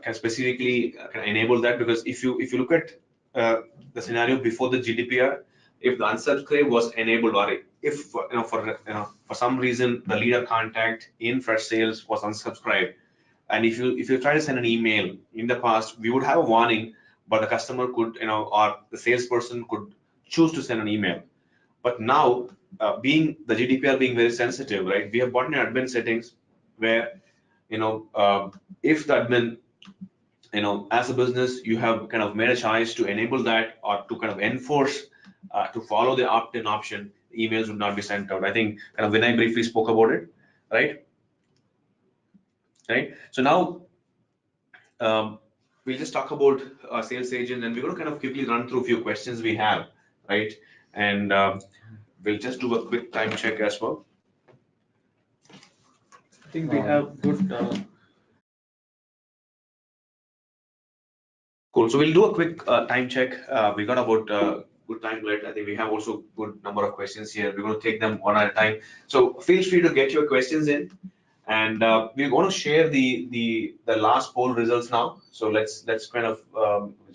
can specifically enable that, because if you look at the scenario before the GDPR, if the unsubscribe was enabled, or if for some reason the leader contact in Freshsales was unsubscribed, and if you try to send an email in the past, we would have a warning, but the customer could or the salesperson could choose to send an email. But now, being the GDPR being very sensitive, right? We have brought in admin settings where if the admin as a business, you have kind of made a choice to enable that or to kind of enforce to follow the opt-in option, emails would not be sent out. I think kind of Vinay briefly spoke about it, right? Right. So now we'll just talk about sales agent, and we're going to kind of quickly run through a few questions we have, right? And we'll just do a quick time check as well. I think we have good. Cool. So we'll do a quick time check. We got about good time, Let. I think we have also good number of questions here. We're going to take them one at a time. So feel free to get your questions in, and we're going to share the last poll results now. So let's kind of,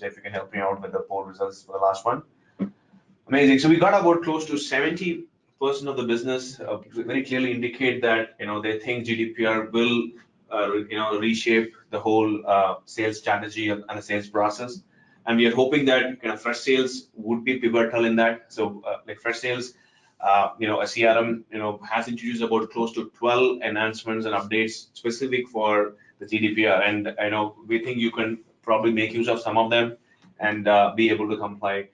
if you can help me out with the poll results for the last one. Amazing. So we got about close to 70% of the business very clearly indicate that they think GDPR will reshape the whole sales strategy and the sales process. And we are hoping that Freshsales would be pivotal in that. So like Freshsales, a CRM, has introduced about close to 12 enhancements and updates specific for the GDPR. And we think you can probably make use of some of them and be able to comply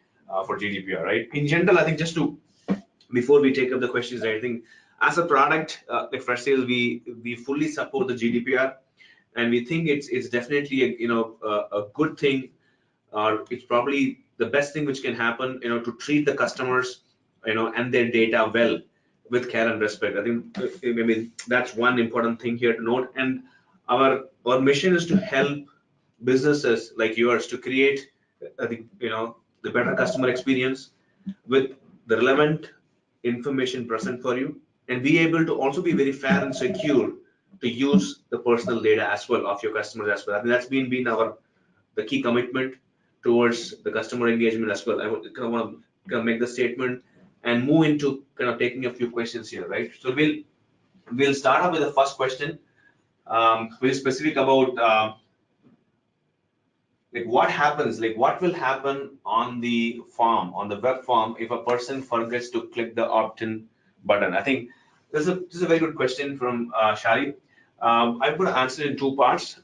for GDPR, right? In general, I think before we take up the questions, I think as a product, like Freshsales, we fully support the GDPR, and we think it's definitely a good thing, or it's probably the best thing which can happen, to treat the customers, and their data well, with care and respect. I think that's one important thing here to note. And our mission is to help businesses like yours to create the better customer experience with the relevant information present for you, and be able to also be very fair and secure to use the personal data as well of your customers as well. I think that's been the key commitment towards the customer engagement as well. I want to make the statement and move into taking a few questions here, right? So we'll start off with the first question, very specific about what will happen on the form, on the web form, if a person forgets to click the opt-in button. I think this is a very good question from Shari. I'm going to answer it in two parts.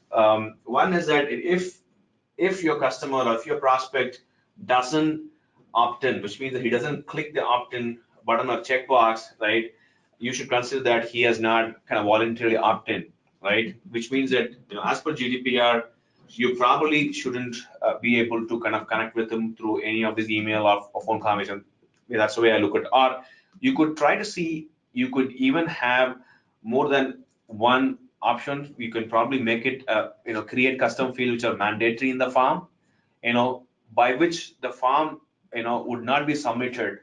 One is that if your customer or if your prospect doesn't opt in, which means that he doesn't click the opt-in button or checkbox, right, you should consider that he has not voluntarily opt-in, right? Which means that as per GDPR, you probably shouldn't be able to connect with him through any of his email or phone conversation. That's the way I look at it. Or you could try to see, you could even have more than one option. You can probably make it, create custom fields which are mandatory in the form, by which the form, would not be submitted,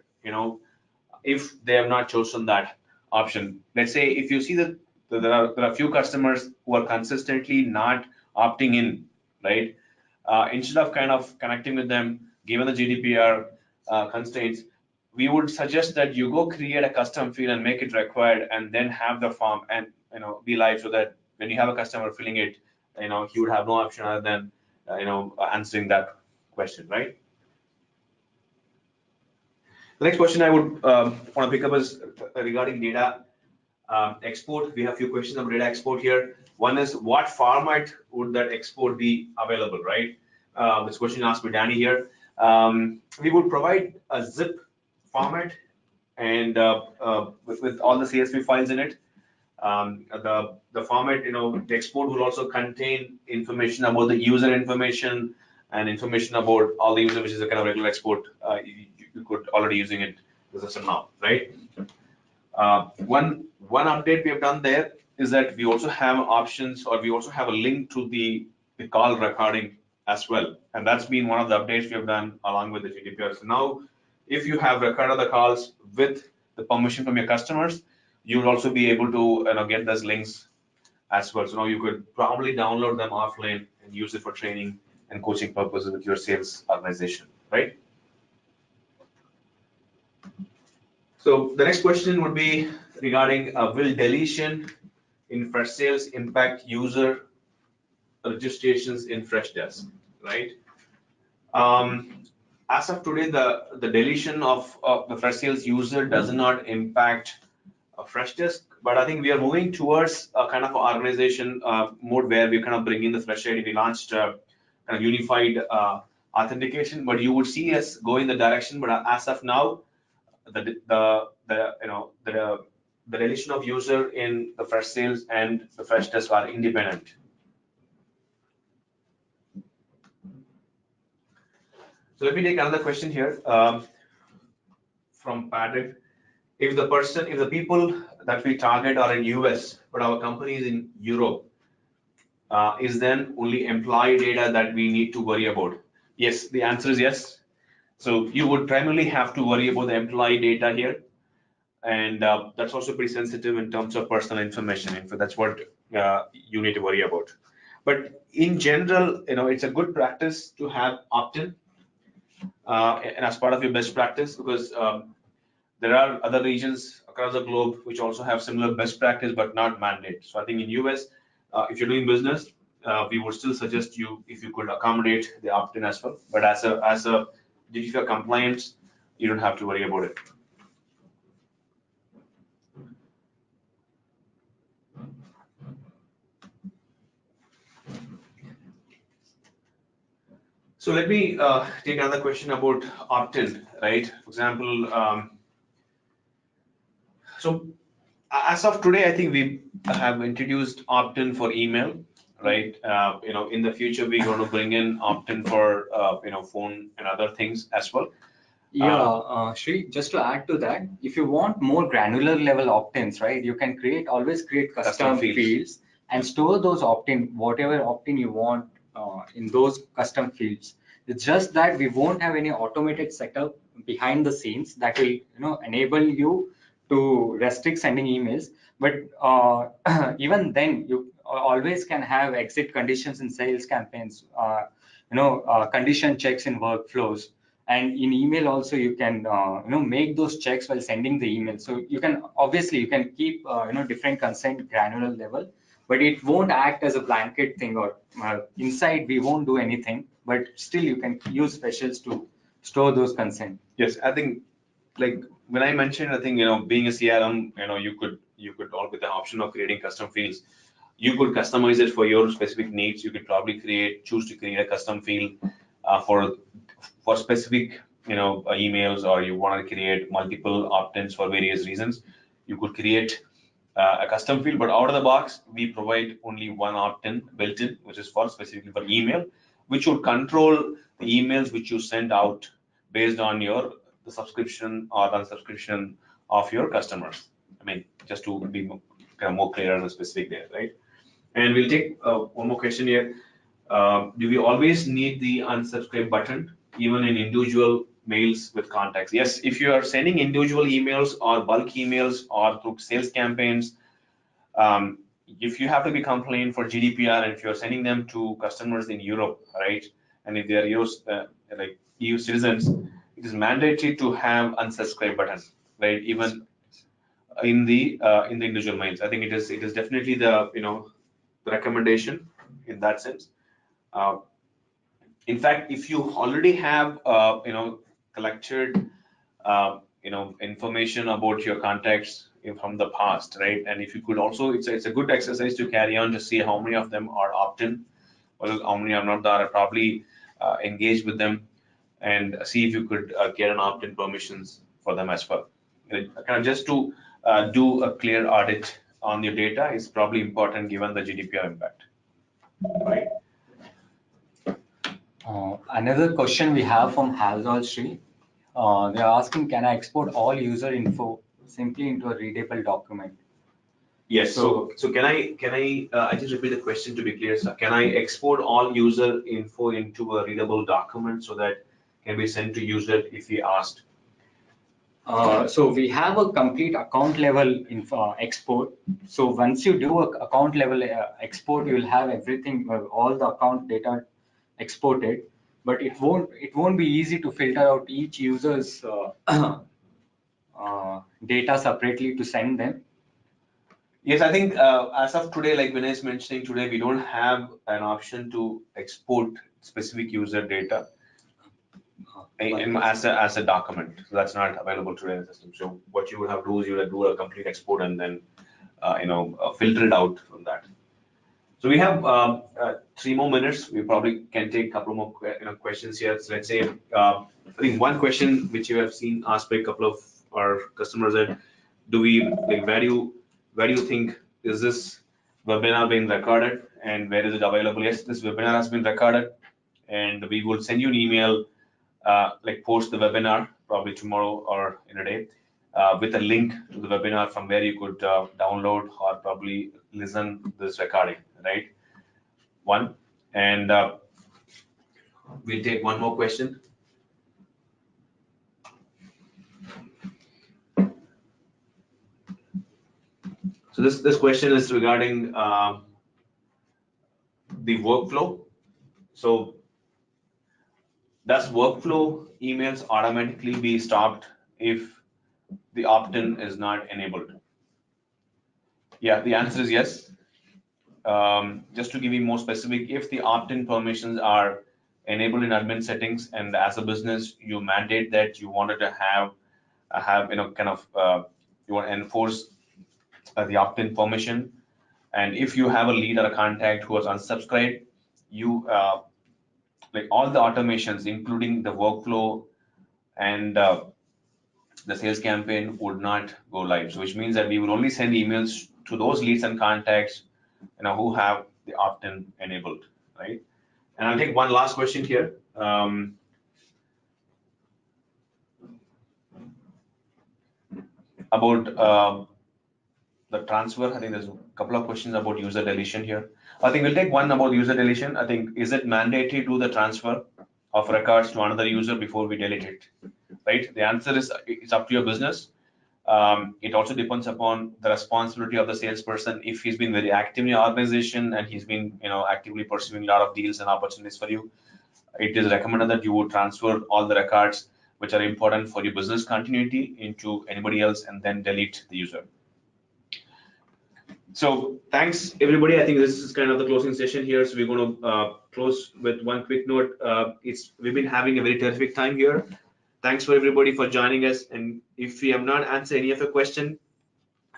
if they have not chosen that option. Let's say if you see that there are a few customers who are consistently not opting in, right? Instead of connecting with them, given the GDPR constraints, we would suggest that you go create a custom field and make it required, and then have the form and be live, so that when you have a customer filling it, he would have no option other than answering that question, right? The next question I would want to pick up is regarding data export. We have a few questions on data export here. One is, what format would that export be available, right? This question asked by Danny here. We would provide a zip format, and with all the CSV files in it. The format, the export will also contain information about the user information and information about all the user, which is a regular export. You could already using it the system now, right? One update we have done there is that we also have options, or we also have a link to the call recording as well, and that's been one of the updates we have done along with the GDPR. So now, if you have recorded the calls with the permission from your customers, you will also be able to get those links as well. So now you could probably download them offline and use it for training and coaching purposes with your sales organization, right? So the next question would be regarding will deletion in Freshsales impact user registrations in Freshdesk, right? As of today, the deletion of the Freshsales user does not impact Freshdesk, but I think we are moving towards a organization mode where we bring in the Fresh ID. We launched unified authentication, but you would see us go in the direction. But as of now, the deletion of user in the Freshsales and the Freshdesk are independent. So let me take another question here from Patrick. If the people that we target are in US, but our company is in Europe, is then only employee data that we need to worry about? Yes, the answer is yes. So you would primarily have to worry about the employee data here, and that's also pretty sensitive in terms of personal information. In fact, that's what you need to worry about. But in general, it's a good practice to have opt-in and as part of your best practice, because there are other regions across the globe which also have similar best practice but not mandate. So I think in US, if you're doing business, we would still suggest you if you could accommodate the opt-in as well. But as a GDPR compliance, you don't have to worry about it. So let me take another question about opt-in, right? For example, so as of today, I think we have introduced opt-in for email, right? In the future, we're going to bring in opt-in for phone and other things as well. Yeah, Shri, just to add to that, if you want more granular level opt-ins, right, you can always create custom fields and store those opt-in, whatever opt-in you want in those custom fields. It's just that we won't have any automated setup behind the scenes that will, enable you to restrict sending emails. But even then, you always can have exit conditions in sales campaigns, condition checks in workflows. And in email also, you can make those checks while sending the email. So you can obviously keep different consent granular level, but it won't act as a blanket thing, or inside we won't do anything. But still, you can use specials to store those consent. Yes, I think like when I mentioned, I think being a CRM, you could all with the option of creating custom fields. You could customize it for your specific needs. You could probably choose to create a custom field for specific emails, or you want to create multiple opt-ins for various reasons. You could create a custom field, but out of the box, we provide only one opt-in built in, which is specifically for email, which would control the emails which you send out based on the subscription or unsubscription of your customers. I mean, just to be more clear on the specific there, right? And we'll take one more question here. Do we always need the unsubscribe button, even in individual mails with contacts? Yes, if you are sending individual emails or bulk emails or through sales campaigns, if you have to be compliant for GDPR, and if you're sending them to customers in Europe, right, and if they are like EU citizens, it is mandatory to have unsubscribe button, right? Even in the individual mails, I think it is definitely the the recommendation in that sense. In fact, if you already have collected information about your contacts from the past, right? And if you could also, it's a good exercise to carry on to see how many of them are opt-in, or how many are not there. Probably engage with them and see if you could get an opt-in permissions for them as well. Kind of just to do a clear audit on your data is probably important given the GDPR impact, right? Another question we have from Hazal Sri. They're asking, can I export all user info simply into a readable document? Yes. So can I just repeat the question to be clear, sir? Can I export all user info into a readable document so that can be sent to user if he asked? So we have a complete account level info export. So once you do a account level export, you will have everything, all the account data exported. But it won't be easy to filter out each user's data separately to send them. Yes, I think as of today, like Vinay is mentioning today, we don't have an option to export specific user data as a document. So that's not available today in the system. So what you would have to do is you would do a complete export and then filter it out from that. So we have 3 more minutes. We probably can take a couple more questions here. So let's say I think one question which you have seen asked by a couple of our customers is, where do you think is this webinar being recorded and where is it available? Yes, this webinar has been recorded, and we will send you an email like post the webinar probably tomorrow or in a day with a link to the webinar from where you could download or probably listen this recording, right? One, and we'll take one more question. So this question is regarding the workflow. So does workflow emails automatically be stopped if the opt-in is not enabled? Yeah, the answer is yes. Just to give you more specific, if the opt-in permissions are enabled in admin settings, and as a business you mandate that you wanted to have you want to enforce the opt-in permission, and if you have a lead or a contact who was unsubscribed, you like all the automations, including the workflow and the sales campaign, would not go live. So which means that we will only send emails to those leads and contacts who have the opt-in enabled, right? And I'll take one last question here. About the transfer. I think there's a couple of questions about user deletion here. I think we'll take one about user deletion. I think, is it mandatory to do the transfer of records to another user before we delete it, right? The answer is it's up to your business. It also depends upon the responsibility of the salesperson. If he's been very active in your organization and he's been actively pursuing a lot of deals and opportunities for you, it is recommended that you would transfer all the records which are important for your business continuity into anybody else and then delete the user. So thanks everybody. I think this is kind of the closing session here. So we're going to close with one quick note. We've been having a very terrific time here. Thanks for everybody for joining us. And if we have not answered any of your question,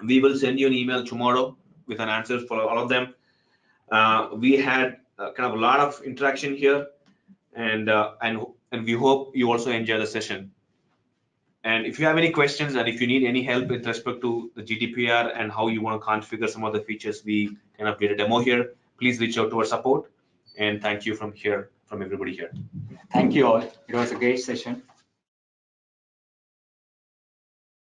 we will send you an email tomorrow with an answer for all of them. We had kind of a lot of interaction here, and we hope you also enjoy the session. And if you have any questions and if you need any help with respect to the GDPR and how you want to configure some of the features, we kind of did a demo here. Please reach out to our support. And thank you from everybody here. Thank you all. It was a great session.